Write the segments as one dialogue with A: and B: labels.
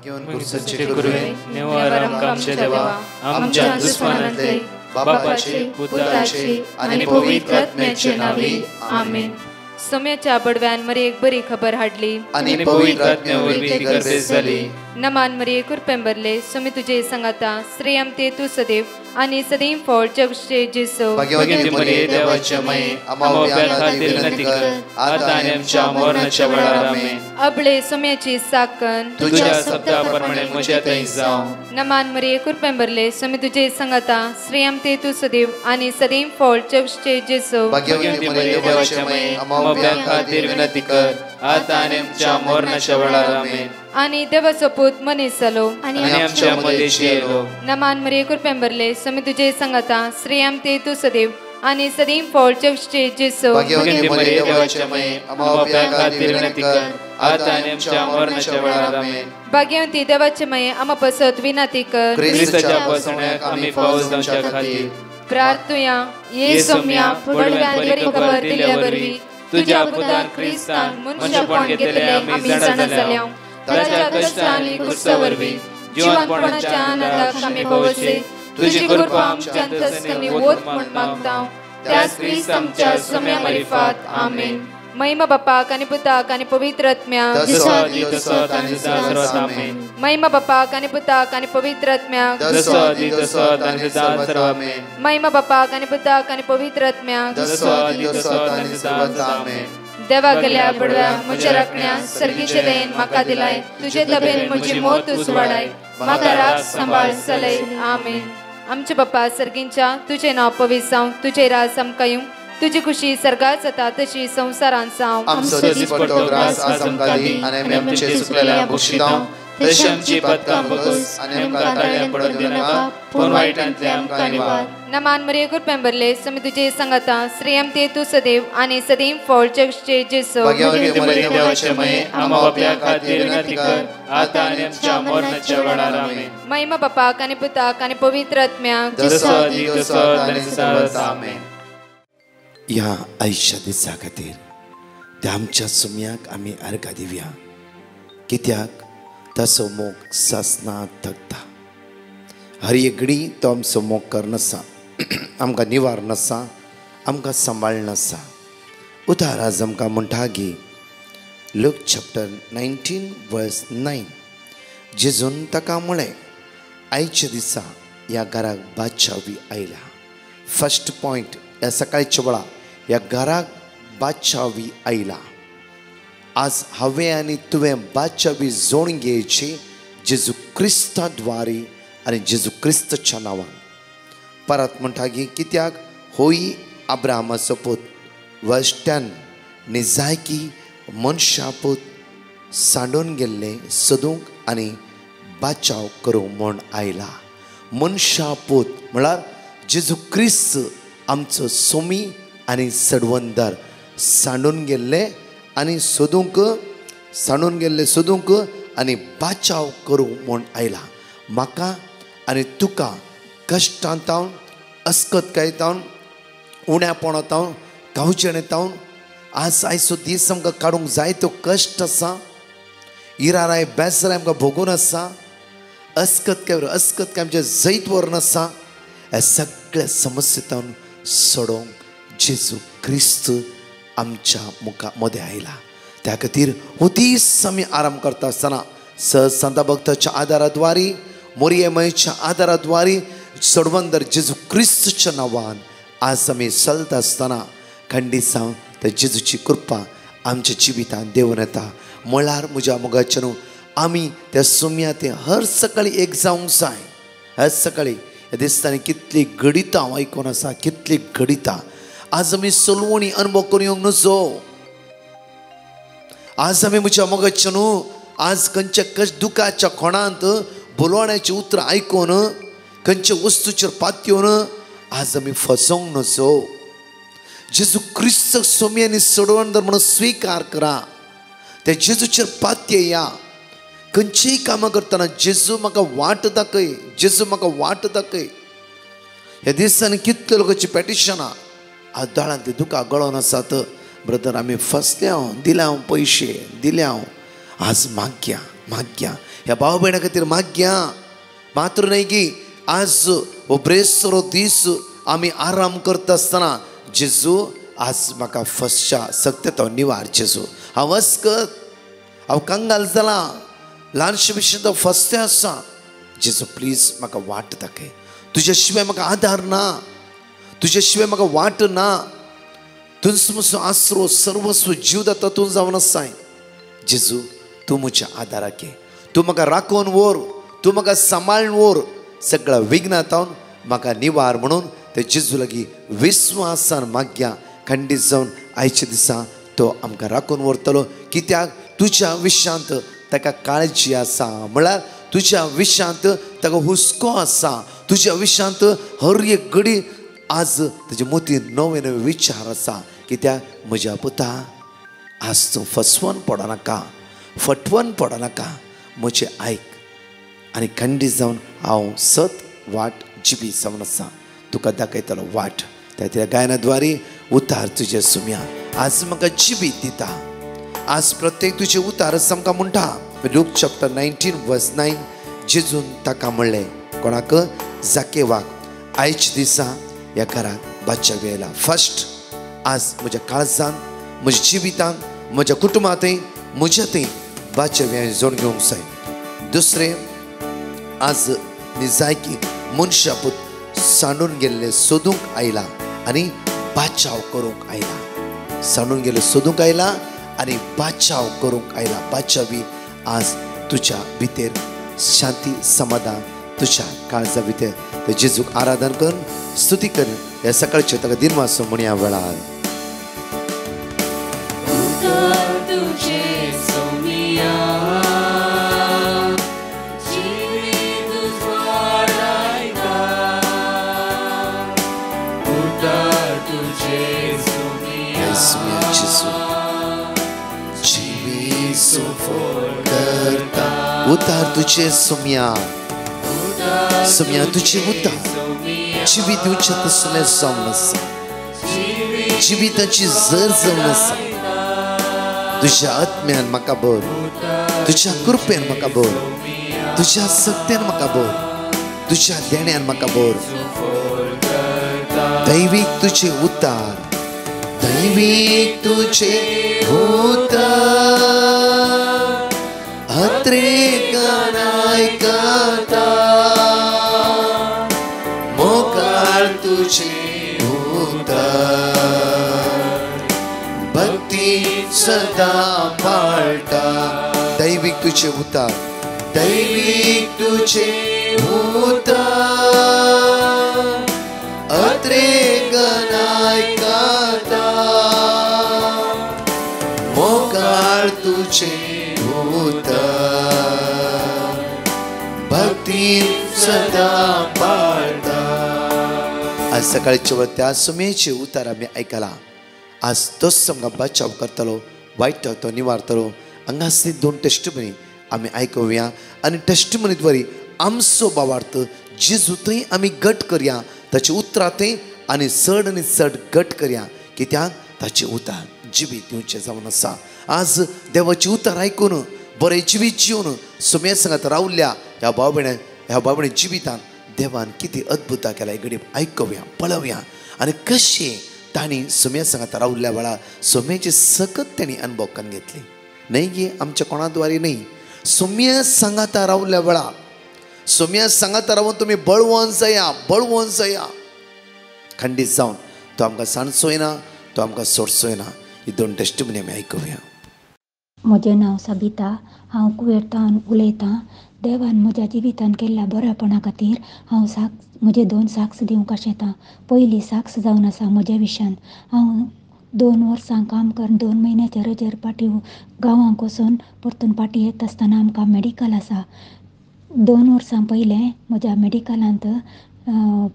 A: घेऊन पुरुषाचे गुरुवे नेवारम आमचे देवा आमच्या दुश्मनांतले बापाचे पुत्राचे आणि पवित्र आत्म्याचे नावे आमेन.
B: सोम्याच्या बडव्यान मरी एक बरी खबर हाडली
A: आणि पवित्र आत्म्यावर ती गर्दी झाली.
B: नमान मरी कुरपेंबरले सोमी तुझे संगाता श्रेयम ते तू सदैव आणि सदैव फळ जगचे जेसो.
A: भाग्यवती मरिये देवाच्या माये आम्हा खातीर विनंती कर आता आणि आमच्या मरणाच्या वेळार आमेन.
B: अबळे सोम्याची साकन
A: तुझ्या शब्दाप्रमाणे म्हज्या थंय जावं.
B: नमान मरी कुरपेंबरले सोमी तुझे संगाता श्रेयम ते तू सदैव आणि सदैव फळ जगचे जेसो.
A: भाग्यवती मरिये देवाच्या माये आम्हा खातीर विनंती कर आता आणि आमच्या मरणाच्या वेळार आमेन.
B: आणि देवाचो पूत मनीस जालो
A: आणि आमच्या मध्येशी येलो.
B: नमान मरी कुरपेंबरले सोमी तुझे संगाता श्रेयम ते तू सदैव आणि सदैव फळ जगचे जेसो.
A: भाग्यवती मरिये देवाच्या माये आम्हा खातीर विनंती कर आता आणि आमच्या मरणाच्या वेळार आमेन.
B: भाग्यवती देवाचे माये आम्हा पसत विनंती कर
A: ख्रिस्ताच्या पसण्याक आम्ही पावस जावच्या खातीर
B: प्रार्थुया. ये सोम्या बडव्यान बरी खबर दिल्यावरवी तुझ्या पुतान ख्रिस्तान मनशापण घेतले आम्ही जाणा जाल्या. ताच्या कष्टांनी क्रुसावरवी जीवनपणाच्या आनंदाक आम्ही पावसे. तुझी कृपा आमच्या अंतस्करणी वोत म्हण मागता. त्याच ख्रिस्त आमच्या सोम्या मार्फत आमेन. महिमा बापाक आणि पुताक आणि पवित्र आत्म्याक महिमा बापाक आणि पुताक आणि पवित्र आत्म्याक महिमा बापाक आणि पुताक आणि पवित्र आत्म्याक देवा गेल्या बडव्या म्हज्या राखण्या सर्गीचे देन म्हाका दिलाय. तुझे तबेन म्हजी मोत उसवाडाय म्हाका राख सांबाळ चलय आमेन. आमचे बाप्पा सर्गींच्या तुझे नाव पवित्र जावं. तुझे राज आमकां येवं. तुझी खुशी सर्गात जाता तशी संसारांत जावं.
A: आमचो दिसपट्टो ग्रास आज आमकां दी आनी आमी आमचे सुकलेल्या बक्षितांव. तशी आमची पदकां बगस आनी आमकां ताळ्यां पडोवन दिनाका पूण वायटांतले आमकां निवार.
B: नमान मरी कुरपेंबरले सोमी तुझे संगाता श्रेयम ते तू सदैव आणि सदैव फळ जगचे जेसो.
A: भाग्यवती मरिये देवाचे माये आम्हा बाप्या खातीर विनंती कर आता आनी आमच्या मरणाच्या वेळार आमेन.
B: महिमा बापाक आणि पुताक आणि पवित्र आत्म्याक
A: आमेन.
C: ह्या आयुष्या दिसा खातीर त्या आमच्या सोम्याक आमी अर्घा दिवया. कित्याक ताचो मोग सासना थकता. हर एकडी तो आमचो मोग करनासा आमकां निवार नासा आमकां सांबाळ नासा. उदार आज आमकां म्हणटा की लूक चॅप्टर 19:9 जेजून ताका म्हळें आयच्या दिसा ह्या घराक बादशावी आयला. फर्स्ट पॉयंट ह्या सकाळच्या वेळा ह्या घराक बादशावी आयला. आज हांवें आनी तुवें बादशावी जोडून घेवची जेजू क्रिस्ता द्वारे आनी जेजू क्रिस्ताच्या नांवान. परत म्हणटा की कित्याक होई अब्राहमाचो पूत वर्स 10 न्ही जाय की मनशा पूत सांडून गेल्ले सोदूंक आनी बाचाव करूं म्हूण आयला. मनशा पूत म्हळ्यार जेजू क्रिस्त आमचो सोमी आनी सडवंदर सांडून गेल्ले आनी सोदूंक आनी बाचाव करूं म्हूण आयला. म्हाका आनी तुका कश्टांतावन अस्कतकायेतावन उण्यापणांतावन गांवचेणेतावन आज आयचो दीस आमकां काडूंक जाय तो कश्ट आसा. इराराय बेसराय आमकां भोगून आसा. अस्कतकाय आमचे जैत व्हरून आसा. हे सगळे समस्येतावन सोडोवंक जेजू क्रिस्त आमच्या मुखा मदें आयला. त्या खातीर हो दीस आमी आराम करता आसतना संत भक्ताच्या आदाराद्वारी मोरयेमयच्या आदाराद्वारी सडवंदर जेजू क्रिस्तच्या नांवान आज आमी चलता आसतना खंडीत त्या जेजूची कृपा आमच्या जिवितांत देंवन येता. म्हळ्यार म्हज्या मोगाच्या न्हू आमी त्या सोम्या ते हर सकाळी एक जावंक जाय. हर सकाळी ह्या दिसतांनी कितली घडितां हांव आयकून आसा कितली घडितां. आज आमी सोलवणी अनुभव करूं येवंक नजो. आज आमी म्हज्या मोगाच्या न्हू आज खंयच्या दुखाच्या कोणांत बोलवण्याची उतरां आयकून खंयच्या वस्तूचेर पातयेवन आज आमी फसोंक नजो. जेजू क्रिस्त सोम्यांनी सडवंदर म्हणून स्विकार करा. त्या जेजूचेर पातयेया. खंयचीय कामां करतना जेजू म्हाका वाट दाखय जेजू म्हाका वाट दाखय. ह्या दिसांनी कितले लोकांची पेटिशनां आदाळांत ते दुखां गळोन आसात. ब्रदर आमी फसल्या दिल्या पयशे दिल्या आज मागया माग्या ह्या भाव भयणा खातीर माग्या. मात्र न्हय की आज हो ब्रेसरो दीस आमी आराम करता आसतना जेजू आज म्हाका फस्टच्या सत्य निवार जेजू. हांव वस्कत, हांव कंगाल जाला, ल्हानशे भशेन तो फस्ते आसा. जेजू प्लीज म्हाका वाट दाखय. तुज्या शिवाय म्हाका आधार ना, तुज्या शिवाय म्हाका वाट ना. तुजो म्हजो आसरो सर्वस्व जीव तातूंत जावन आसाय. जेजू तूं म्हज्या आदाराक ये. तूं म्हाका राखून व्हर, तूं म्हाका सांबाळून व्हर. सगळ्या विघ्नांतावन म्हाका निवार म्हणून ते जेजू लागीं विस्वासान माग्या. खंडीत जावन आयच्या दिसा तो आमकां राखून व्हरतलो. कित्याक तुज्या विशयांत ताका काळजी आसा. म्हळ्यार तुज्या विशयांत ताका हुस्को आसा. तुज्या विशयांत हर एक घडी आज ताजे मोतीन नवे नवे विचार आसा. कित्याक म्हज्या पुता आज तूं फसवून पडनाका, फटवून पडनाका. म्हजें आयक आनी खंडीत जावन हांव सत वाट जिबी जावन आसा. तुका दाखयतलो वाट. त्या गायनाद्वारे उतार तुजे सुम्या आज म्हाका जिबी दिता. आज प्रत्येक तुजे उतार आमकां म्हणटा. लूक चॅप्टर 19:9 जेजून ताका म्हणलें कोणाक? जाकेवाक, आयच्या दिसा ह्या घराक बादशाह येयला. फस्ट आज म्हज्या काळजांत, म्हज्या जिवितांत, म्हज्या कुटुंबांतय, म्हज्या थंय बादशाह जोड घेवंक जाय. दुसरें आज जाय की मनशापूत सांडून गेल्ले सोदूंक आयला आनी बाचाव करूंक आयला. सांडून गेले सोदूंक आयला आनी बाचाव करूंक आयला. बाचावी आज तुज्या भितर शांती समाधान तुज्या काळजा भितर. ते जेजूक आराधन कर, स्तुती कर. ह्या सकाळचे ताका दिनवासो म्हणया वेळार उतार तुझे सुम्या, सुम्या तुझे उतार. जिवीत तुझे तसले जावन आसा. जिविताची जर जावन आसा. तुज्या आत्म्यान म्हाका भर, तुज्या कृपेन म्हाका भर, तुज्या सत्यान म्हाका भर, तुज्या देण्यान म्हाका भर. दैवीक तुझे उतार, दैवीक तुझे उतार. अत्रेकानाय काता मोकार तुझे उतार. भक्ती सदा पाळटा. दैवीक तुझे उतार, दैवीक तुझे उतार. अत्रेकानाय काता मोकार तुझे भक्ती सदा पाळटा. आज सकाळच्या वेळ त्या सुमेचे उतार आम्ही ऐकला. आज तोच आमकां बचाव करतलो, वायट तो निवारतलो. हांगासली 2 टेस्टमनी आमी आयकुया आनी टेस्टमनीद्वारे आमचो भावार्थ जेजूतय आमी घट करया. ताचे उतरांतय आनी चड घट करया. कित्याक ताचे उतार जिवीत दिवचें जावन आसा. आज देवाची उतार आयकून बरें जिवीत जिवन सुम्या सांगात रावल्या ह्या भाव भयणी जिवितांत देवान किती अद्भुतां केला घडी आयकुया, पळोवया. आनी कशें तांणी सुम्या सांगात रावल्या वेळार सुम्याची सकत तांणी अनुभव करून घेतली. न्हय गे आमच्या कोणाद्वारे न्हय. सुम्या सांगात रावल्या वेळार, सुम्या सांगात रावून तुमी बळवंत जाया. खंडीत जावन तो आमकां सांडचोय ना, तो आमकां सोडचोय ना. ही 2 टेस्टमनी आमी आयकुया.
D: म्हजें नांव सबिता. हांव कुवेतान उलयतां. देवान म्हज्या जिवितान केल्ल्या बऱ्यापणा खातीर हांव म्हजे 2 साक्ष दिवंक आशेतां. पयली साक्ष जावन आसा म्हज्या विशयान. हांव 2 वर्सां काम करून 2 म्हयन्याच्या रजेर पाटी गांवांक वचून परतून पाटी येता आसतना आमकां मेडिकल आसा. 2 वर्सां पयलें म्हज्या मेडिकलांत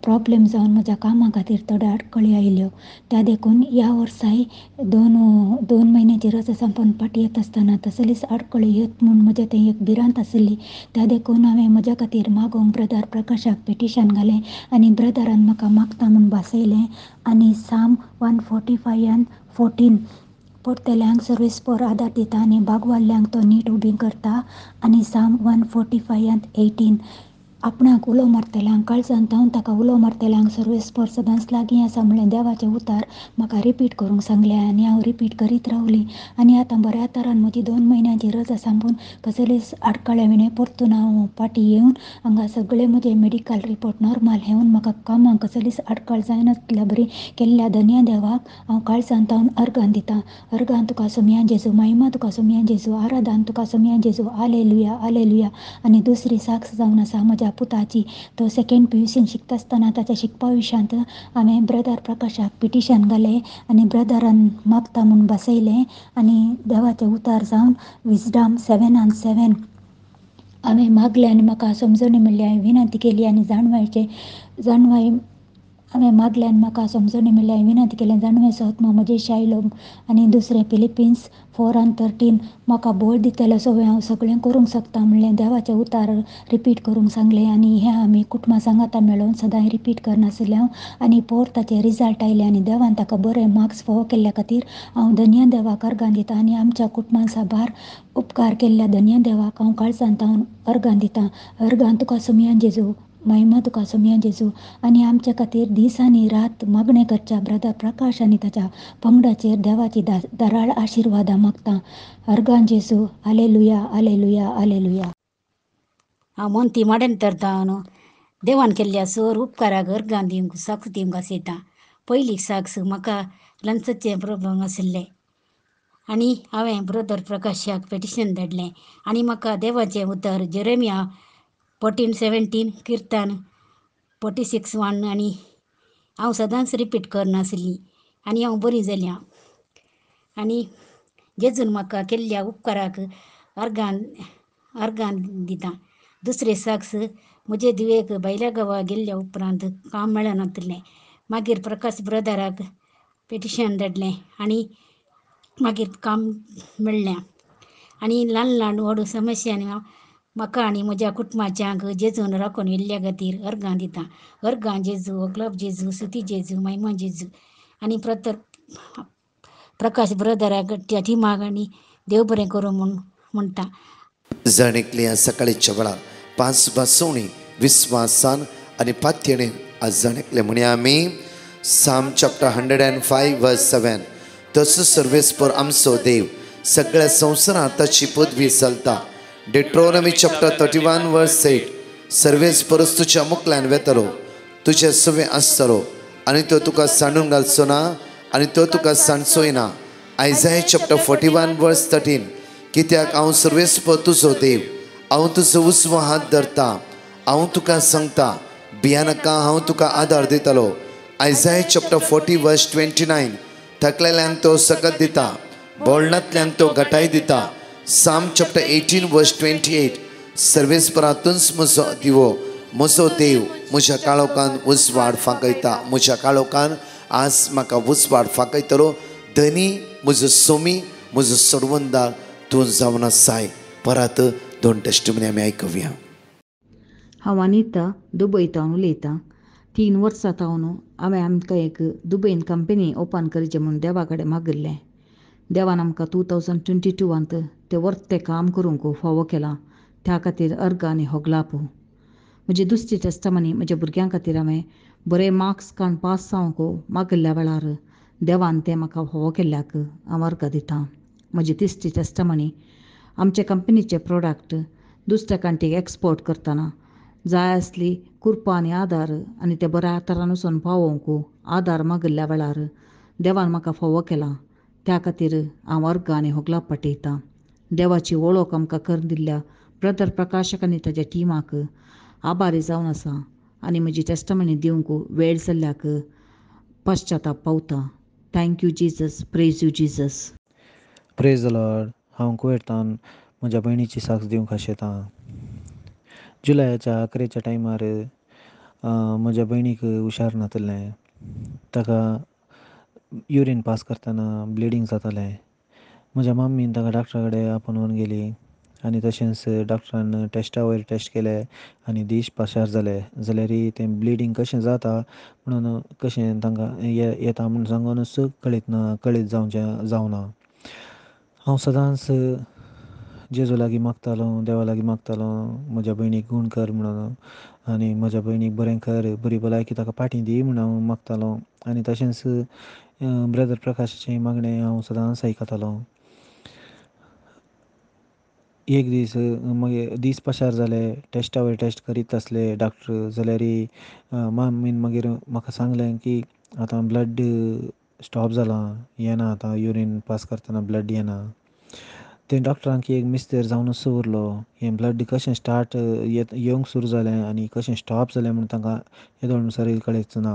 D: प्रॉब्लेम जावन म्हज्या कामा खातीर थोड्यो आडखळी आयल्यो. त्या देखून ह्या वर्साय 2 म्हयन्याची रजा संपून पाटी येता आसतना तसलीच आडखळी येत म्हूण म्हजें थंय एक भिरांत आशिल्ली. त्या देखून हांवें म्हज्या खातीर मागोवंक ब्रदर प्रकाशाक पिटिशन घालें आनी ब्रदरान म्हाका मागता म्हूण भासयलें. आनी साम 145:14 पोरतेल्यांक सर्वीस पोर आदार दिता आनी बागवाल्ल्यांक तो नीट उबी करता. आनी साम 145:18 आपणाक उलो मारतेल्यांक काळजान तावन ताका उलो मारतेल्यांक सर्वीस पोर सदांच लागीं आसा म्हणलें देवाचें उतार म्हाका रिपीट करूंक सांगलें आनी हांव रिपीट करीत रावलीं. आनी आतां बऱ्या तरान म्हजी 2 म्हयन्यांची रजा सांगून कसलीच आडखळे विणे परतून हांव फाटीं येवन हांगा सगळे म्हजे मेडिकल रिपोर्ट नॉर्मल येवन म्हाका कामाक कसलीच आडखळ जायनासल्या बरी केल्ल्या धन्य देवाक हांव काळजान तावन अर्गान दितां. अर्गान तुका सोमया जेजू, महिमा तुका सोमया जेजू, आराधन तुका सोमया जेजू, हालेलुया हालेलुया. आनी दुसरी साक्ष जावन आसा म्हज्या पुताची. तो सेकंड PUCन शिकता आसतना ताच्या शिकपा विशयांत हांवें ब्रदर प्रकाशाक पिटिशन घालें आनी ब्रदरान मागता म्हूण बसयलें. आनी देवाचें उतार जावन विजडम 7:7 हांवें मागलें आनी म्हाका समजणी मेळ्ळी. हांवें विनंती केली आनी जाणवाय हांवें मागलें आनी म्हाका समजणी मेळ्ळी. हांवें विनंती केलें जाणवेचो आत्मा म्हजे शायलो. आनी दुसरें फिलिपिन्स 4:13 म्हाका बळ दितलो सवय हांव सगळें करूंक शकतां म्हणलें देवाचें उतार रिपीट करूंक सांगलें. आनी हें आमी कुटुंबा सांगाता मेळोन सदांय रिपीट करनासलें. आनी पोर ताचे रिजल्ट आयले आनी देवान ताका बरे मार्क्स फावो केल्ल्या खातीर हांव धन्य देवाक अर्गान दितां. आनी आमच्या कुटुंबान साबार उपकार केल्ल्या धन्य देवाक हांव काळजान तावन अर्गान दितां. अर्गान तुका सोमया जेजू, महिमा तुका सोमया जेजू. आनी आमचे खातीर दीस आनी रात मागणें करच्या ब्रदर प्रकाश आनी ताच्या पंगडाचेर देवाची दाराळ आशिर्वादां मागतां. अर्गान जेजू हालेलुया हालेलुया हालेलुया.
E: हांव मोनती माडेन तरतावन देवान केल्ल्या सर उपकाराक अर्गान दिवंक साक्ष दिवंक आसयतां. पयली साक्ष म्हाका लंग्साचें प्रॉब्लम आशिल्लें आनी हांवें ब्रदर प्रकाशाक पेटिशन धाडलें आनी म्हाका देवाचें उतर जेरेमिया 14:17 किर्तन 46:1 आनी हांव सदांच रिपीट करनासलीं आनी हांव बरी जाल्यां. आनी जेजून म्हाका केल्ल्या उपकाराक अर्गान दितां. दुसरें साक्ष म्हजे धुवेक भायल्या गांवा गेल्ल्या उपरांत काम मेळनासलें. मागीर प्रकाश ब्रदराक पेटिशन धाडलें आनी मागीर काम मेळ्ळें. आनी ल्हान ल्हान व्हड समस्यांनी म्हाका आनी म्हज्या कुटुंबाच्यांक जेजून राखून व्हेल्ल्या खातीर अर्गान दितां. अर्गान जेजू, ओगलाप जेजू, स्तुती जेजू, महिमा जेजू. आनी प्रकाश ब्रदराक त्या टिमाक आनी देव बरें करूं म्हूण म्हणटां.
C: जणेकल्या सकाळीच्या वेळार 5 बसवणी विस्वासान आनी पातयेणेन आज जणेकले म्हणे आमी साम चॅप्टर 105:7 तसो सर्वेस पर आमचो देव सगळ्या संवसारांत ताची पदवी चलता. डिट्रोनॉमी चॅप्टर 31:8 सर्वेस परस तुज्या मुखल्यान वेतलो, तुजे सवे आसतलो आनी तो तुका सांडून घालचो ना आनी तो तुका सांडचोय ना. आयजाया चॅप्टर 41:13 कित्याक हांव सर्वेस पर तुजो देव, हांव तुजो उजवो हात धरतां, हांव तुका सांगता भियानाका, हांव तुका आदार दितलो. आयजाया चॅप्टर 40:29 थकलेल्यांक तो सकत दिता, बोळणांतल्यांक तो घटाय दिता. साम चॅप्टर 18:28 सर्वेस्परांतूच म्हजो दिवो, म्हजो देव म्हज्या काळोखान उजवाड फांकयता. म्हज्या काळोखान आज म्हाका उजवाड फांकयतलो. धनी म्हजो सोमी, म्हजो सोडवंदार तूं जावन आसाय. परत 2 टेस्टिमनी आमी आयकुया.
F: हांव अनिता दुबयतावन उलयतां. 3 वर्सां जावन हांवें आमकां एक दुबयन कंपनी ओपन करचें म्हूण देवा कडेन मागिल्लें. देवान आमकां 2022 तें वर्थ काम करूंक फावो केलां. त्या खातीर अर्ग आनी होगलाप. म्हजी दुसरी टेस्टमनी म्हज्या भुरग्यां खातीर हांवें बरे मार्क्स काडून पास जावंक मागिल्ल्या वेळार देवान तें म्हाका फावो केल्ल्याक हांव अर्ग दितां. म्हजी तिसरी टेस्टमनी आमचे कंपनीचे प्रोडक्ट दुसऱ्या कंट्रीक एक्सपोर्ट करतना जाय आसली कुरपा आनी आदार आनी ते बऱ्या तरान वचून पावोवंक आदार मागिल्ल्या वेळार देवान म्हाका फावो केला. त्या खातीर हांव अर्ग आनी होगलाप पाठयतां. देवाची वळख आमकां करून दिल्ल्या ब्रदर प्रकाशक आनी ताच्या टिमाक आभारी जावन आसा आनी म्हजी टेस्टमनी दिवंक वेळ जाल्ल्याक पश्चाताप पावता. Thank you Jesus, praise you Jesus.
G: Praise the lord. हांव कुवेतान म्हज्या भयणीची साक्ष दिवंक आशेतां. जुलयाच्या अकरेच्या टायमार म्हज्या भयणीक हुशार नासलें. ताका युरीन पास करतना ब्लिडींग जातालें. म्हज्या मम्मीन ताका डॉक्टरा कडेन आपोवन व्हरून गेली आनी तशेंच डॉक्टरान टेस्टा वयर टेस्ट केले आनी दीस पाशार जाले. जाल्यार तें ब्लिडींग कशें जाता म्हणून कशें तांकां येता म्हूण सांगूनच कळीत जावना. हांव सदांच जेजू लागीं मागतालो, देवा लागीं मागतालो म्हज्या भयणीक गूण कर म्हणून, आनी म्हज्या भयणीक बरें कर, बरी भलायकी ताका पाठी दी म्हणून हांव मागतालो. आनी तशेंच ब्रदर प्रकाशाचें मागणें हांव सदांच आयकतालो. एक दीस मागीर दीस पाशार जाले, टेस्टा वयर टेस्ट करीत आसले डॉक्टर, जाल्यार मामीन मागीर म्हाका सांगलें की आतां ब्लड स्टॉप जाला, येना आतां युरीन पास करतना ब्लड येना. ते डॉक्टरांक एक मिस्तेर जावनच उरलो. हें ब्लड कशें स्टार्ट येवंक सुरू जालें आनी कशें स्टॉप जालें म्हूण तांकां येदोळ सरी कळेच ना.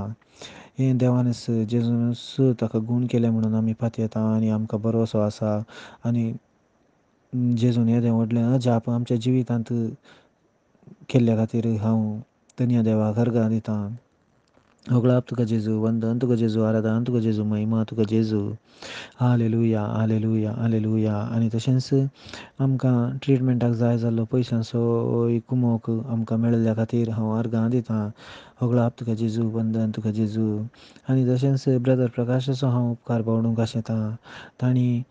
G: हें देवानच जेजूनच ताका गूण केलें म्हणून आमी फातयेता आनी आमकां भरवोसो आसा. आनी जेजून येदें व्हडलें अजाप आमच्या जिवितांत केल्ल्या खातीर हांव धन्य देवाक अर्गां दितां. होगळाप तुका जेजू, वंदन तुका जेजू, आराधन तुका जेजू, महिमा तुका जेजू. Hallelujah, hallelujah, hallelujah. आनी तशेंच आमकां ट्रिटमेंटाक जाय जाल्लो पयशांचो कुमोक आमकां मेळिल्ल्या खातीर हांव अर्गां दितां. होगळाप तुका जेजू, वंदन तुका जेजू. आनी तशेंच ब्रदर प्रकाशाचो हांव उपकार बावडूंक आशेतां. तांणी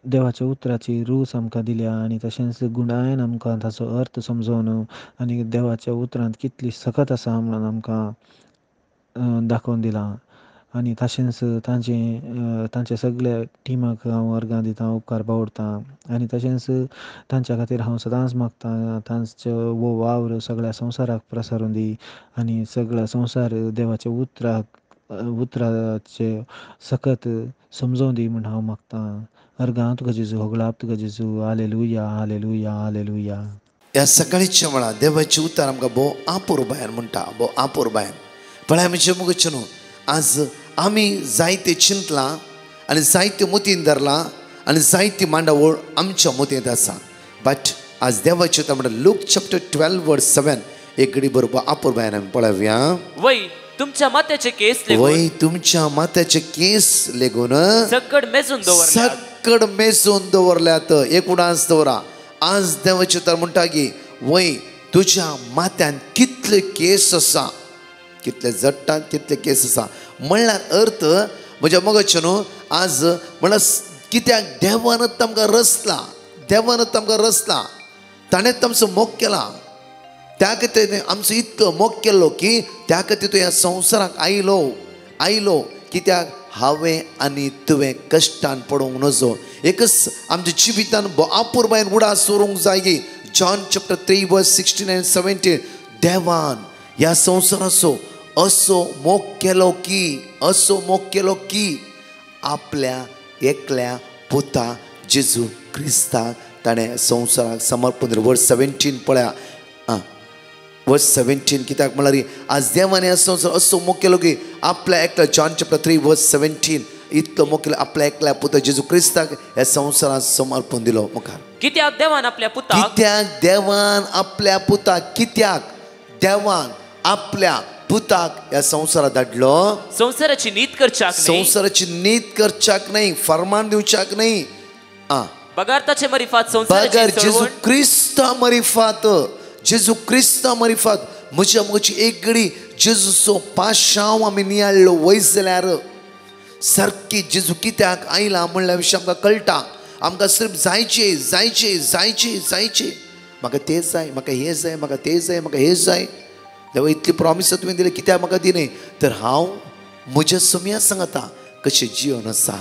G: देवाच्या उतराची रूच आमकां दिल्या आनी तशेंच गुणायन आमकां ताचो अर्थ समजोवन आनी देवाच्या उतरांत कितली सकत आसा म्हणून आमकां दाखोवन दिलां. आनी तशेंच तांचे सगळ्या टिमाक हांव अर्गां दितां, उपकार बावडटां. आनी तशेंच तांच्या खातीर हांव सदांच मागतां तांचो वो वावर सगळ्या संवसाराक प्रसारूं दी आनी सगळो संवसार देवाच्या उतराचे सकत समजोवन दी म्हूण हांव मागतां. अर्गां तुका जेजू, होगळाप तुका जेजू. Hallelujah, hallelujah, hallelujah.
C: ह्या सकाळीच्या वेळार देवाची उतर आमकां भोव आपूर भायर म्हणटा, भोव आपूर भायर. पण आमी मुगचे न्हू, आज आमी जायते चिंतलां आनी जायते मतीन धरलां आनी जायती मांडावळ आमच्या मतींत आसा. बट आज देवाची उतर म्हणटा लूक चॅप्टर 12:7 एक घडी बरोबर आपूर भायर आमी पळोवया.
H: वय तुमच्या माथ्याचे केस
C: वय तुमच्या माथ्याचे केस लेगून
H: सकड
C: मेजून दवरल्यात. एक उडास दवरा. आज देवाची उतर म्हणटा की वय तुज्या माथ्यान कितले केस आसा, कितले जट्टात कितले केस आसा. म्हणल्यार अर्थ म्हज्या मोगाचे न्हू, आज म्हणल्यार कित्याक देवानच आमकां रचला, देवानच आमकां रचला, ताणेंच आमचो मोग केला. त्या खातीर आमचो इतको मोग केल्लो की त्या खातीर तूं ह्या संवसाराक आयलो कित्याक हांवें आनी तुवें कश्टान पडूंक नजो. एकच आमच्या जिवितान आपूर भायर उडास सोरूंक जाय की जॉन चॅप्टर 3:16-17 देवान ह्या संवसाराचो असो मोग केलो की आपल्या एकल्या पुता जेजू क्रिस्ताक ताणें संवसाराक समर्पण दिलें. वर्स 17 पळया. वर्स 17 कित्याक म्हळ्यार आज देवान ह्या संवसार असो मोग केलो की आपल्या एकल्या जॉन चॅप्टर 3:17 इतलो मोग केलो आपल्या एकल्या पुता जेजू क्रिस्ताक ह्या संवसाराक समर्पण दिलो. मुखार
H: कित्याक देवान आपल्या
C: पुताक ह्या संवसारात धाडलो.
H: संवसाराची नीत करच्याक न्ही, फरमान दिवच्याक न्ही, बगार जेजू क्रिस्ता मरिफात म्हज्या मोगाची एक घडी जेजूचो पाशांव आमी नियाळ्ळो वयस जाल्यार सारकी जेजू कित्याक आयला म्हणल्या विशीं आमकां कळटा. आमकां सिर्फ जायचे म्हाका तें जाय, म्हाका हें जाय, म्हाका तें जाय, म्हाका हें जाय. देवा इतली प्रॉमिस तुवें दिली कित्याक म्हाका दिलें तर हांव म्हज्या सम्या सांगता कशें जिवन आसा.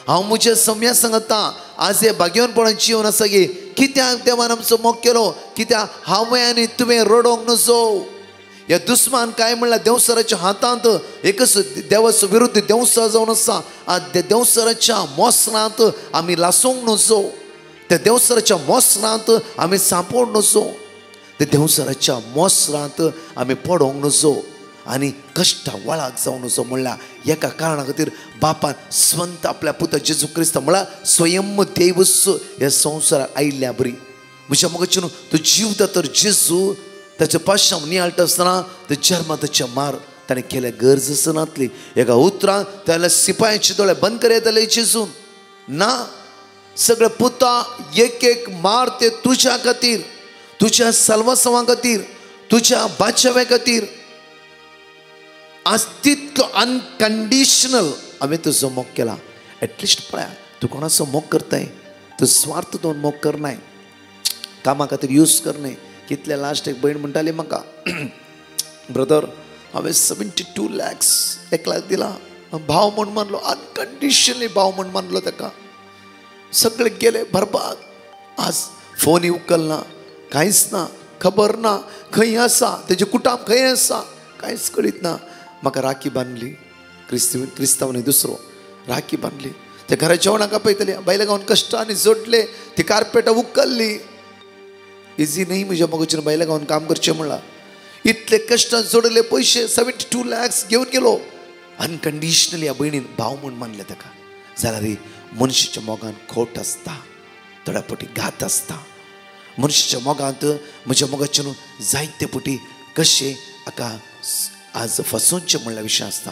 H: हांव म्हज्या सम्या सांगता आज हे भाग्यवानपणान जिवन आसा गे कित्याक देवान आमचो मोग केलो. कित्याक हांवें आनी तुवें रडोंक नजो. ह्या दुस्मान काय म्हणल्यार देवसराच्या हातांत एकच देवाचो विरुद्ध देवसर जावन आसा. आज त्या देवसराच्या मोसरांत आमी लासूंक नजो, त्या देवसराच्या मोसरांत आमी सांपोड नजो, त्या देवसराच्या मोसरांत आमी पडोंक नजो आनी कश्टा वळाक जावं नजो. म्हणल्यार एका कारणा खातीर बापान स्वंत आपल्या पुता जेजू क्रिस्त म्हळ्यार स्वयं देवस ह्या संवसाराक आयिल्ल्या बरी. म्हज्या मोगाचे न्हू तो जिवता तर जेजू ताचे पाशांव नियाळटा आसतना ते जल्मा ताच्या मार ताणें केल्या गरज आसनातली. एका उतरां त्याला सिपायांचे दोळे बंद कर येताले जेजून ना. सगळे पुता एक मार ते तुज्या खातीर, तुज्या सर्वस्वा खातीर, तुज्या बाचव्या खातीर. आज तितको अनकंडिशनल हांवें तुजो मोग केला. एटलिस्ट पळया तू कोणाचो मोग करताय, तू स्वार्थ दोन मोग करनाय, कामा खातीर यूज करणे. कितले लास्ट एक भयण म्हणटाली म्हाका, ब्रदर हांवें 72 lakhs 1 लाख दिला. भाव म्हण मानलो, अनकंडिशनली भाव म्हण मानलो ताका. सगळे गेले बरबाद. आज फोन उखलना, कांयच ना, खबर ना खंय आसा, तेजे कुटाम खंय आसा, कांयच कळीत ना. म्हाका राखी बांदली, क्रिस्तांवांनी दुसरो राखी बांदली. त्या घरा जेवणाक आपयतली, बायला गावन कश्टांनी जोडले, ती कार्पेटां उखलली. इजी न्ही म्हज्या मोगाचेर बायला गावन काम करचें म्हणला. इतले कश्टां जोडले पयशे 72 lakhs घेवन गेलो. अनकंडिशनली ह्या भयणीन भाव म्हूण मानले ताका. जाल्यार मनशाच्या मोगान खोट आसता, थोड्या फावटी घात आसता. मनशाच्या मोगांत म्हज्या मोगाचे न्हू जायते फावटी कशें हाका आज फसोवचें म्हणल्या विशय आसता.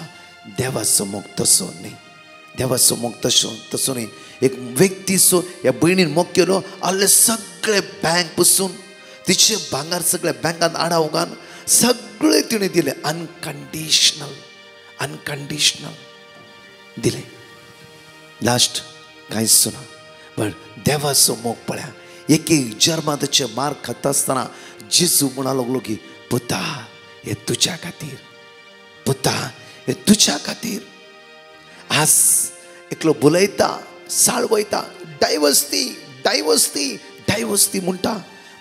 H: देवाचो मोग तसो न्ही, देवाचो मोग तसो न्ही. एक व्यक्तीचो ह्या भयणीन मोग केलो, आले सगळे बँक पसून तिचे भांगार सगळे बँकांत आडाव घान सगळे तिणें दिले. अनकंडिशनल दिले. लास्ट कांयच ना. पण देवाचो मोग पळया. एक एक जर्मादाचे मार खाता आसतना जेजू म्हणा लागलो की पुता हे तुज्या खातीर, पुता हे तुज्या खातीर. आज एकलो बुलयता, साळवयता, डायवर्स ती म्हणटा.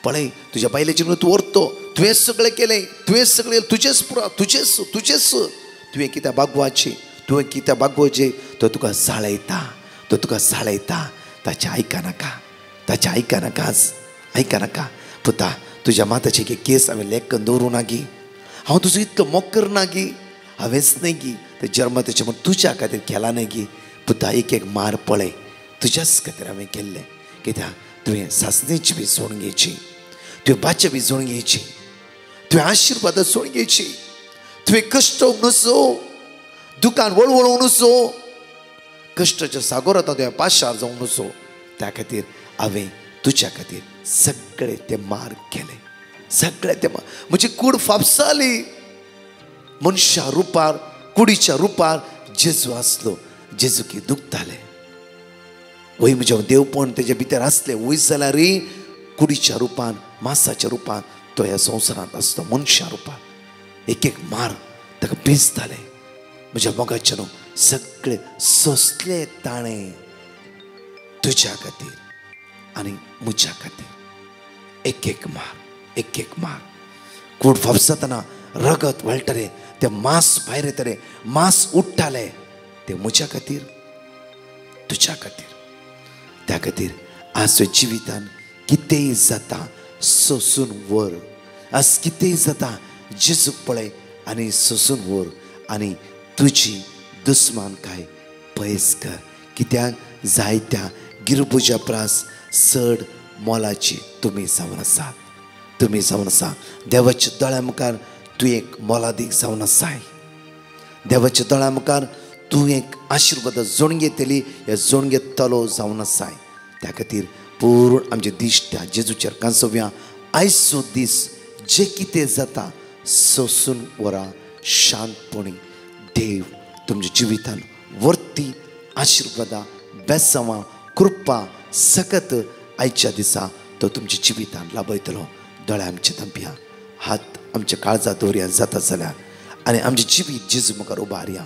H: पळय तुज्या बायलेची न्हू तूं व्हरतो, तुवें सगळें केलें, तुवें सगळें तुजेच पुरा, तुजेच तुवें कित्या बागवाची, तुवें कित्या बागोवचे. तो तुका साळयता, ताचें आयका नाका. पुता तुज्या माताची केस हांवें लेखन दवरूं ना गी, हांव तुजो इतलो मोग करना गी, हांवेंच न्ही गी ते जन्मताचें म्हूण तुज्या खातीर केला न्ही गी. पुता एक एक मार पळय तुज्याच खातीर हांवें केल्लें. कित्याक तुवें सासणेची बी जोड घेवची, तुवें बाचे बी जोड घेवची, तुवें आशिर्वाद जोड घेवची, तुवें कश्ट नसो, दुकान वळवळो नसो, कश्टाच्या सागोरांत तुवें पाशार जावं नसो. त्या खातीर हांवें तुज्या खातीर सगळे ते मार केले, सगळे ते मार. म्हणजे कूड फापसाली. मनशा रुपार, कुडीच्या रुपार जेजू आसलो. जेजू की दुखताले. वय म्हज्या देवपण तेजे भितर आसले. वयस जाल्यार कुडीच्या रुपान, मांसाच्या रुपान तो ह्या संवसारांत आसलो. मनशा रुपार एक एक मार ताका पिंजताले. म्हज्या मोगाचे न्हू सगळे सोंसले ताणें तुज्या खातीर आनी म्हज्या खातीर. एक एक मार कूड फापसतना रगत वळटले, ते मांस भायर येतले, मांस उठ्ठाले. ते म्हज्या खातीर, तुज्या खातीर. त्या खातीर आज जिवितान कितेंय जाता सोंसून व्हर. आज कितेंय जाता जेजूक पळय आनी सोंसून व्हर आनी तुजी दुस्मानकाय पयस कर. कित्याक जायत्या गिरबुजा प्रास चड मोलाची तुमी जावन आसात. देवाच्या दोळ्या मुखार तूं एक मोलादीक जावन आसाय. देवाच्या दोळ्या मुखार तूं एक आशिर्वाद जोडगेतली, ह्या जोडगेत तलो जावन आसाय. त्या खातीर पूर्ण आमचे दीस त्या जेजूचेर कांसोवया. आयचो दीस जे कितें जाता सोंसून व्हरा शांतपणी. देव तुमच्या जिवितान वर्ती आशिर्वादां, बेसांवां, कृपा सकत आयच्या दिसा तो तुमच्या जिवितान लाभयतलो. दोळे आमचे धांपया, हात आमच्या काळजांत दवरया जाता जाल्यार आनी आमचें जिवीत जेजू मुखार उबारया.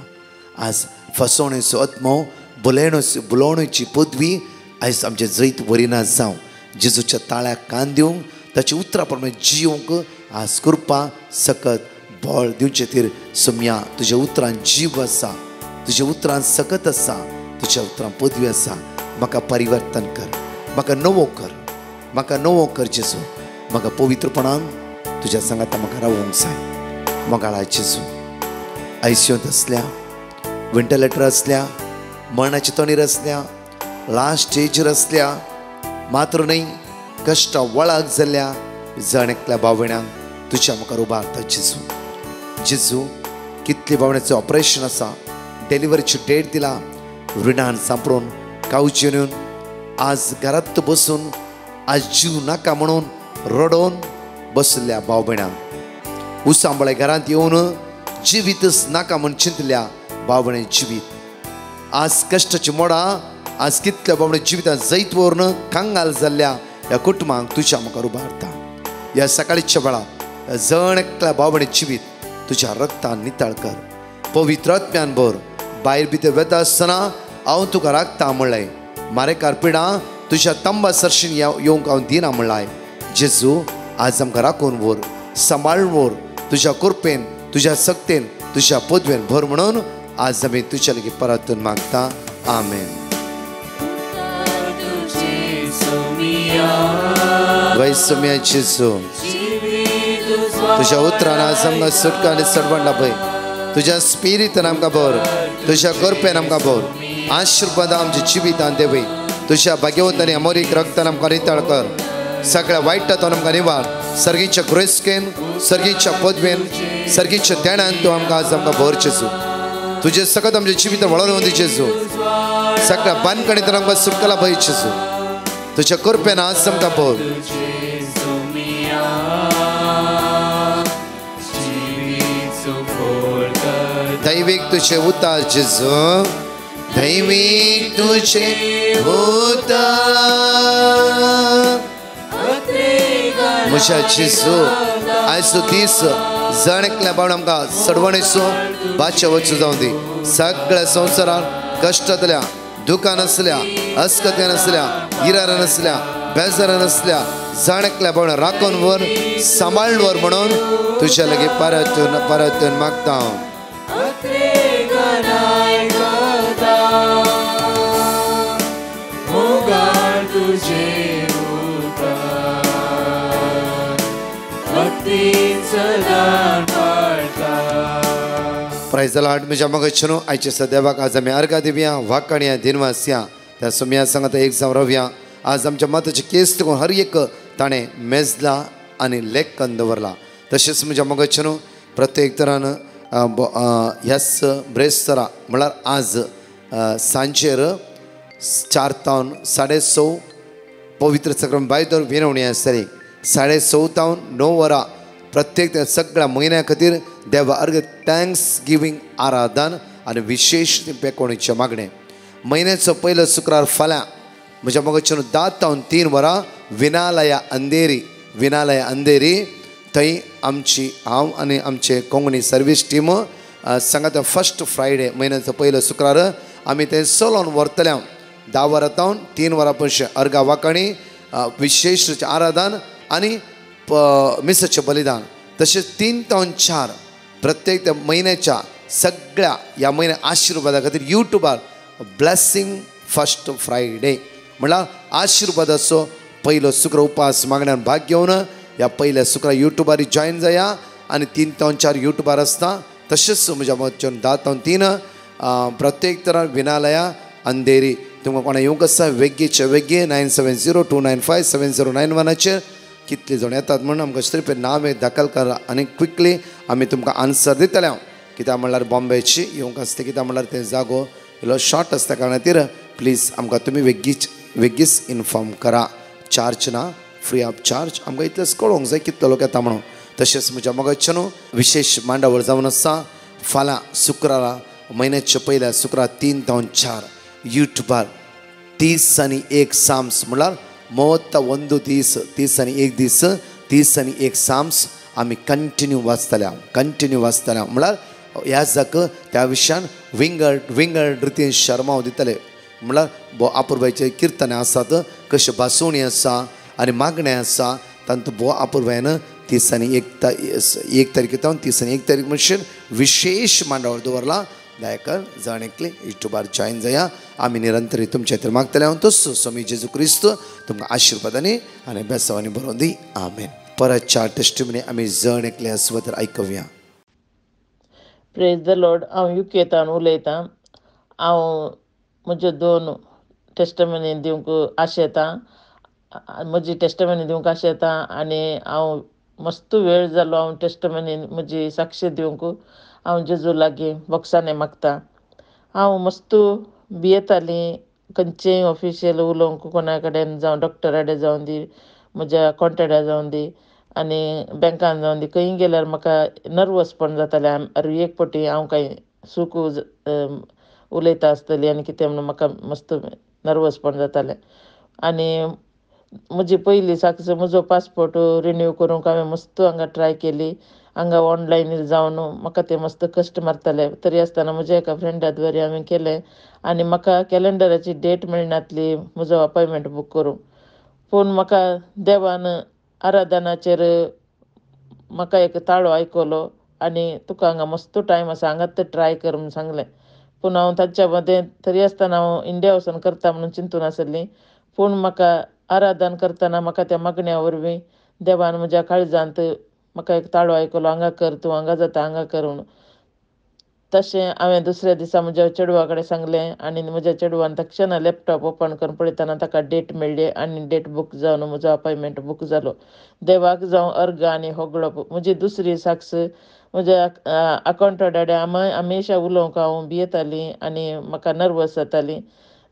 H: आज फसवणेचो आत्मो, बुलोवणेची पदवी आयज आमचे जैत वरिना जावं. जेजूच्या ताळ्याक कान दिवंक, ताच्या उतरां प्रमाणे जियोंक आज कृपा सकत बळ दिवचे खातीर सोम्या. तुज्या उतरांत जीव आसा, तुज्या उतरांत सकत आसा, तुज्या उतरांत पदवी आसा. म्हाका परिवर्तन कर, म्हाका नवो कर जेजू. म्हाका पवित्रपणान तुज्या सांगाता म्हाका रावूंक जाय. मोगाळा जेजू. आयसीयूंत आसल्या, वेंटिलेटर आसल्या, मरणाचे तोंडीर आसल्या, लास्ट स्टेजीर आसल्या, मात्र न्ही कश्टा वळाक जाल्ल्या जण एकल्या भावण्यांक तुज्या मुखार उबारता जेजू. जेजू कितले भावण्याचें ऑपरेशन आसा, डिलिव्हरीची डेट दिला, रिणान सांपडून कावचे येवन आज घरांत बसून आज जीव नाका म्हणून रडोवन बसल्या भाव भयणांक, उसांबळे घरांत येवन जिवीतच नाका म्हूण चिंतल्या भाव भयणी जिवीत आज कश्टाची मोडां आज कितल्या बाबडे जिवितांत जैत व्हरून कांगाल जाल्ल्या ह्या कुटुंबांक तुज्या मुखार उबारता. ह्या सकाळीच्या वेळार जण एकल्या बाबडे जिवीत तुज्या रक्तान नितळ कर. पवित्र आत्म्यान भर. भायर भितर वेता आसतना हांव तुका राखता म्हणलें. मारे कारपिडा तुज्या तंबा सरशीन येवंक हांव दिना म्हणलाय. जेजू आज आमकां राखून व्हर, सांबाळून व्हर. तुज्या कृपेन, तुज्या सक्तेन, तुज्या पदवेन भर म्हणून आज आमी तुज्या लागीं परतून मागता. आमेन. वैसम्या जेजू तुज्या उतरान आज आमकां सुटका आनी सडवण पळय. तुज्या स्पिरितान आमकां भर, तुज्या कृपेन आमकां भर. आशिर्वाद आमच्या जिवितांत देवय. तुज्या भाग्यवंत आनी अमोरीक रक्तान आमकां नितळ कर. सगळ्या वायटांतून आमकां निवार. सर्गीच्या क्रिस्केन, सर्गीच्या पदवेन, सर्गीच्या देण्यान तूं आमकां आज आमकां भर जेजू. तुजे सगळ्यात आमच्या जिवितांत वळोवन दी जेजू. सगळ्या बांदकणींतून आमकां सुटका पळय जेजू. तुज्या कृपेन आज आमकां भर. दैवीक तुझे उतार जेजू. दैवीक तुझे उतार म्हज्या जेजू. आयचो दीस जण एकल्या बाबड आमकां सडवणेचो बादशा वचूं जावं दी. सगळ्या संवसारांत कश्टांतल्या, दुखान आसल्या, अस्कत्यान आसल्या, गिरारान आसल्या, बेजारान आसल्या जण एकल्या बाबड राखून व्हर, सांबाळून व्हर म्हणून तुज्या लागीं परतून मागता. Praise the Lord. म्हज्या मोगाचें आयचे सदेवाक आज आमी अर्घा दिवया, वाकण्या दिनवास या त्या सुम्या सांगात एक जावन रावया. आज आमच्या मताचे केस देखून हर एक ताणें मेजला आनी लेखन दवरला. तशेंच म्हज्या मोगाचें प्रत्येक तरान ह्याच ब्रेस्तरा म्हळ्यार आज सांजेर 4 तावन 6:30 पवित्र सक्रामेंत बायदर विनवणी आसतली. 6:30 तावन 9 वरां प्रत्येक सगळ्या म्हयन्या खातीर देवा अर्घ थँक्स गिवींग आराधन आनी विशेष पेकोवणीचें मागणें. म्हयन्याचो पयलो शुक्रार फाल्यां म्हज्या मोगाचें 10 तावन 3 वरां विनालया अंधेरी थंय आमची हांव आनी आमचे कोंकणी सर्वीस टीम सांगात फर्स्ट फ्रायडे म्हयन्याचो पयलो शुक्रार आमी थंय चलोवन व्हरतले. 10 वरां तावन 3 वरां पयशे अर्घा वांकणी, विशेष आराधन आनी मिसाचें बलिदान. तशेंच 3 तावन 4 प्रत्येक त्या म्हयन्याच्या सगळ्या ह्या म्हयन्या आशिर्वादा खातीर यूट्यूबार ब्लेसिंग फर्स्ट फ्रायडे म्हळ्यार आशिर्वादाचो पयलो शुक्र उपास मागण्यान भाग घेवन ह्या पयल्या शुक्रा यूट्यूबार जॉयन जाया. आनी 3 तावन 4 यूट्यूबार आसता. तशेंच म्हज्या मतान 10 तावन 3 प्रत्येक तरान विनालया अंधेरी. तुमकां कोणा येवंक आसा वेग्गेचे वेग्गे 9702957091 कितले जाण येतात म्हणून आमकां स्त्रिपे नांव दाखल करा आनी क्विकली आमी तुमकां आन्सर दितले. कित्याक म्हणल्यार बॉम्बेची येवंक आसता. कित्याक म्हणल्यार ते जागो इल्लो शॉर्ट आसता कारणातीर प्लीज आमकां तुमी वेगीच इन्फॉर्म करा. चार्ज ना, फ्री ऑफ चार्ज. आमकां इतलेंच कळोवंक जाय कितलो लोक येता म्हणून. तशेंच म्हज्या मोगाचें विशेष मांडावळ जावन आसा फाल्यां शुक्रारा म्हयन्याच्या पयल्या शुक्रार 3 तावन 4 यूट्यूबार 30 आनी 1 साम्स म्हळ्यार 30 आनी 1 दीस 30 आनी 1 साम्स आमी कंटिन्यू वाचतल्या म्हळ्यार ह्या जाक त्या विशयान विंगड रितीन शर्मा दितले. म्हळ्यार अपूर्वाचे किर्तनां आसात, कशें बासोवणी आसा आनी मागणें आसा. तांतूं भोव अपूर्वायेन 30 आनी 1 तारीख तावन 30 आनी 1 तारीख म्हणशीर विशेष मांडावळ दवरला. दयाकर जाण एकले यूट्यूबार जॉयन जाया. आमी निरंतरी तुमचे खातीर मागतले. हांव तसो स्वामी जेजू क्रिस्त तुमकां आशिर्वादांनी आनी बेसावांनी भरोवन दी. आमेन. परत 4 टेस्टिमनी आमी जण एकले आसवतर आयकवया.
I: Praise the lord. हांव युकेतान उलयतां. हांव म्हज्यो 2 टेस्टमनी दिवंक आशेतां. म्हजी टेस्टमनी दिवंक आशेतां आनी हांव मस्त वेळ जालो हांव टेस्टमनी म्हजी साक्षी दिवंक. हांव जेजू लागीं बॉक्सांनी मागतां. हांव मस्त भियेतालीं खंयचेय ऑफिशियल उलोवंक कोणा कडेन जावं डॉक्टरा कडेन जावं दी, म्हज्या कॉन्ट्रेक्टार जावं दी आनी बँकान जावं दी. खंय गेल्यार म्हाका नर्वसपण जातालें. एक फावटी हांव कांय सूक उलयता आसतली आनी कितें म्हणून म्हाका मस्त नर्वस पण जातालें. आनी म्हजी पयली साक्स म्हजो पासपोर्ट रिन्यू करूंक हांवें मस्त हांगा ट्राय केली. हांगा ऑनलायन जावन म्हाका तें मस्त कश्ट मारताले. तरी आसतना म्हज्या एका फ्रेंडा द्वारे हांवें केलें आनी म्हाका कॅलेंडराची डेट मेळनासली म्हजो अपॉयंटमेंट बूक करूंक. पूण म्हाका देवान आराधनाचेर म्हाका एक ताळो आयकलो आनी तुका हांगा मस्त टायम आसा हांगाच ट्राय कर म्हूण सांगलें. पूण हांव ताच्या मदें तरी आसतना हांव इंडिया वचून करता म्हणून चिंतून आसली. पूण म्हाका आराधन करतना म्हाका त्या मागण्या वरवीं देवान म्हज्या काळजांत म्हाका एक ताळो आयकलो, हांगा कर, तूं हांगा जाता हांगा कर म्हणून. तशें हांवें दुसऱ्या दिसा म्हज्या चेडवा कडेन सांगलें आनी म्हज्या चेडवान तक्षण लॅपटॉप ओपन करून पळयतना ताका डेट मेळ्ळी आनी डेट बूक जावन म्हजो अपॉयंटमेंट बूक जालो. देवाक जावं अर्घ आनी होगळो. म्हजी दुसरी साक्स म्हज्या आकावंटा डॅडा हमेशा उलोवंक हांव भियेतालीं आनी म्हाका नर्वस जातालीं.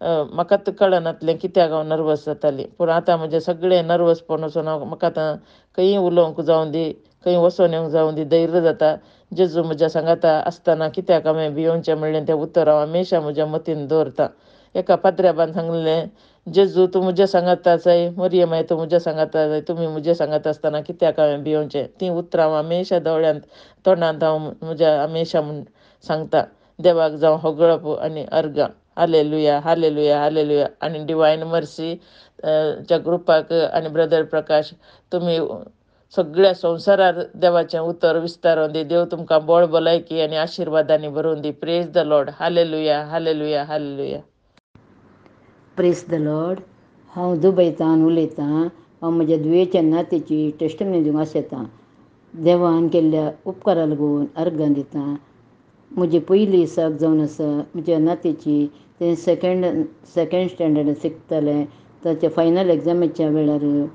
I: म्हाकाच कळनासलें कित्याक हांव नर्वस जातालीं. पूण आतां म्हजें सगळें नर्वसपण वचून म्हाका आतां खंयी उलोवंक जावं दी, खंय वचोन येवंक जावं दी, धैर्य जाता. जेजू म्हज्या सांगाता आसतना कित्याक हांवें भियोवचें म्हणलें तें उतर हांव हमेशा म्हज्या मतीन दवरतां. एका पाद्र्याबान सांगलेलें, जेजू तूं म्हज्या सांगाता जाय, मरियमाय तूं म्हज्या सांगाता जाय, तुमी म्हज्या सांगाता आसतना कित्याक हांवें भियोवचें. तीं उतरां हांव हमेशा दोळ्यांत तोंडांत हांव म्हज्या हमेशा म्हूण सांगता. देवाक जावं होगळप आनी अर्घ. Hallelujah, hallelujah, hallelujah. आनी डिवायन मर्सी च्या ग्रुपाक आनी ब्रदर प्रकाश, तुमी सगळ्या संवसारार देवाचें उतर विस्तारोन दी. देव तुमकां बळ भलायकी आनी आशिर्वादांनी भरून दी. Praise the lord. Hallelujah, hallelujah, hallelujah.
E: Praise the lord. हांव दुबयतान उलयतां. हांव म्हज्या दुयेच्या नातेची टेस्टमनी दिवंक आशेतां. देवान केल्ल्या उपकारा लागून अर्गां दितां. म्हजी पयली साक जावन आसा म्हज्या नातेची. तें सेकंड स्टँडर्डांत शिकतालें. ताच्या फायनल एग्जामीच्या वेळार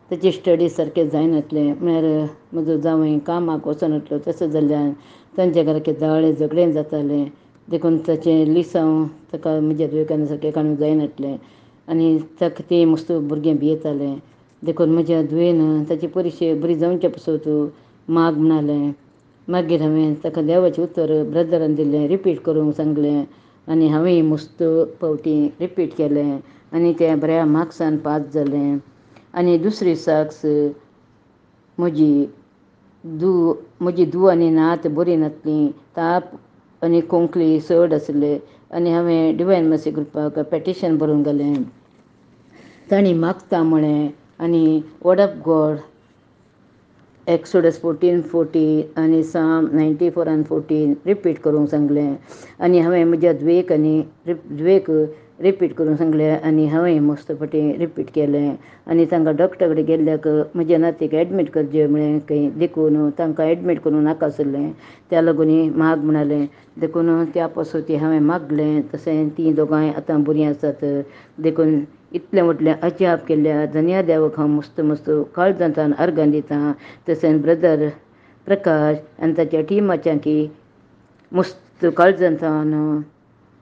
E: ताची स्टडी सारकें जायनासलें. म्हळ्यार म्हजो जावय कामाक वचनासलो. तशें जाल्ल्यान तांच्या घराचें दाळे झगडें जातालें. देखून ताचें लिसांव ताका म्हज्या दुयेकान सारकें काणूक जायनासलें आनी ताका तें मस्त भुरगें भियेतालें. देखून म्हज्या दुयेन ताची परिक्षा बरी जावचे पसून माग म्हणलें. मागीर हांवें ताका देवाचें उतर ब्रदरान दिल्लें रिपीट करूंक सांगलें आनी हांवें मस्त फावटी रिपीट केलें आनी तें बऱ्या मार्क्सान पास जालें. आनी दुसरी साक्स म्हजी धूव आनी नात बरीं नासलीं. ताप आनी खोंकली चड आसले आनी हांवें डिवायन मर्सी ग्रुपाक पेटिशन बरोवंक गेलें. तांणी मागता म्हळें आनी वर्ड ऑफ गॉड एक्सोडस 14:14 आनी साम 94:14 रिपीट करूंक सांगलें आनी हांवें म्हज्या दुयेक रिपीट करूंक सांगलें आनी हांवें मस्त फावटी रिपीट केलें. आनी तांकां डॉक्टरा कडेन गेल्ल्याक म्हज्या नातीक एडमीट करचें म्हळें खंय. देखून तांकां एडमीट करूंक नाका आसलें. त्या लागून माग म्हणालें. देखून त्या पासून हांवें मागलें. तशें तीं दोगांय आतां बरीं आसात. देखून इतलें व्हडलें अजाप केल्ल्या धन्य देवाक हांव मस्त काळजांतल्यान अर्गां दितां. तशेंच ब्रदर प्रकाश आनी ताच्या टिमाच्यांकी मस्त काळजांतल्यान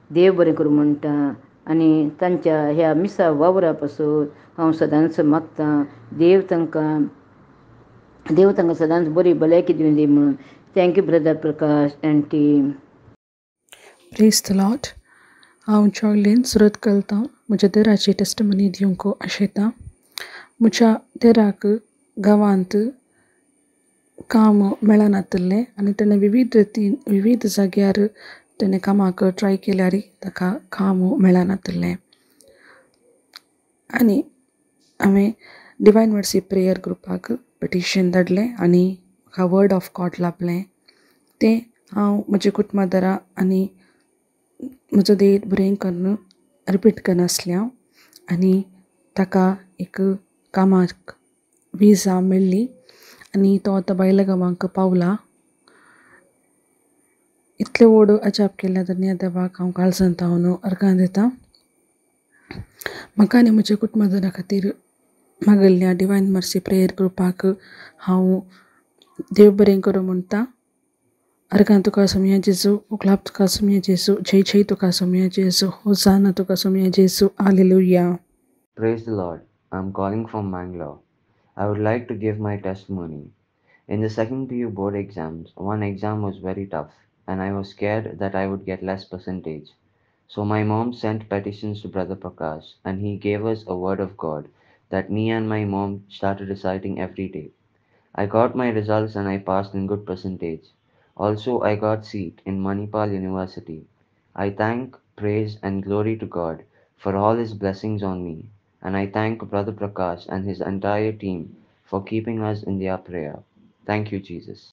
E: देव बरें करूं म्हणटा आनी तांच्या ह्या मिसा वावरा पासून हांव सदांच मागतां. देव तांकां सदांच बरी भलायकी दिवं दी म्हणून. Thank you brother Prakash end team.
J: Praise the lord. हांव जॉयलीन सुरत कलतां. म्हज्या देराची टेस्टमनी दिवंक आशेतां. म्हज्या देराक गांवांत काम मेळनासलें आनी ताणें विविध जाग्यार ताणें कामाक ट्राय केल्यार ताका काम मेळनासलें आनी हांवें डिवायन मर्सी प्रेयर ग्रुपाक पेटिशन धाडलें आनी म्हाका वर्ड ऑफ गॉड लाभलें. तें हांव म्हजे कुटुंबादारा आनी म्हजो देर बरें करून रिपीट करनासलें आनी ताका एक कामाक विजा मेळ्ळी आनी तो आतां भायल्या गांवांक पावला. इतलें व्हड अजाप केल्या धन्य देवाक हांव काळजांतल्यान अर्गां दितां. म्हाका आनी म्हज्या कुटुंबादारा खातीर मागिल्ल्या डिवायन मर्सी प्रेयर ग्रुपाक हांव देव बरें करूं म्हणटा. अर्गां तुका सोमया जेजू, उखलाप तुका सोमया जेजू, जय तुका सोमया जेजू, होसाना तुका सोमया जेजू. Hallelujah.
K: Praise the Lord. I'm calling from Mangalore. I would like to give my testimony. In the second PU board exams, one exam was very tough and I was scared that I would get less percentage. So my mom sent petitions to Brother Prakash, and he gave us a word of God that me and my mom started reciting every day. I got my results and I passed in good percentage. Also, I got seat in Manipal University. I thank, praise and glory to God for all his blessings on me, and I thank Brother Prakash and his entire team for keeping us in their prayer. Thank you, Jesus.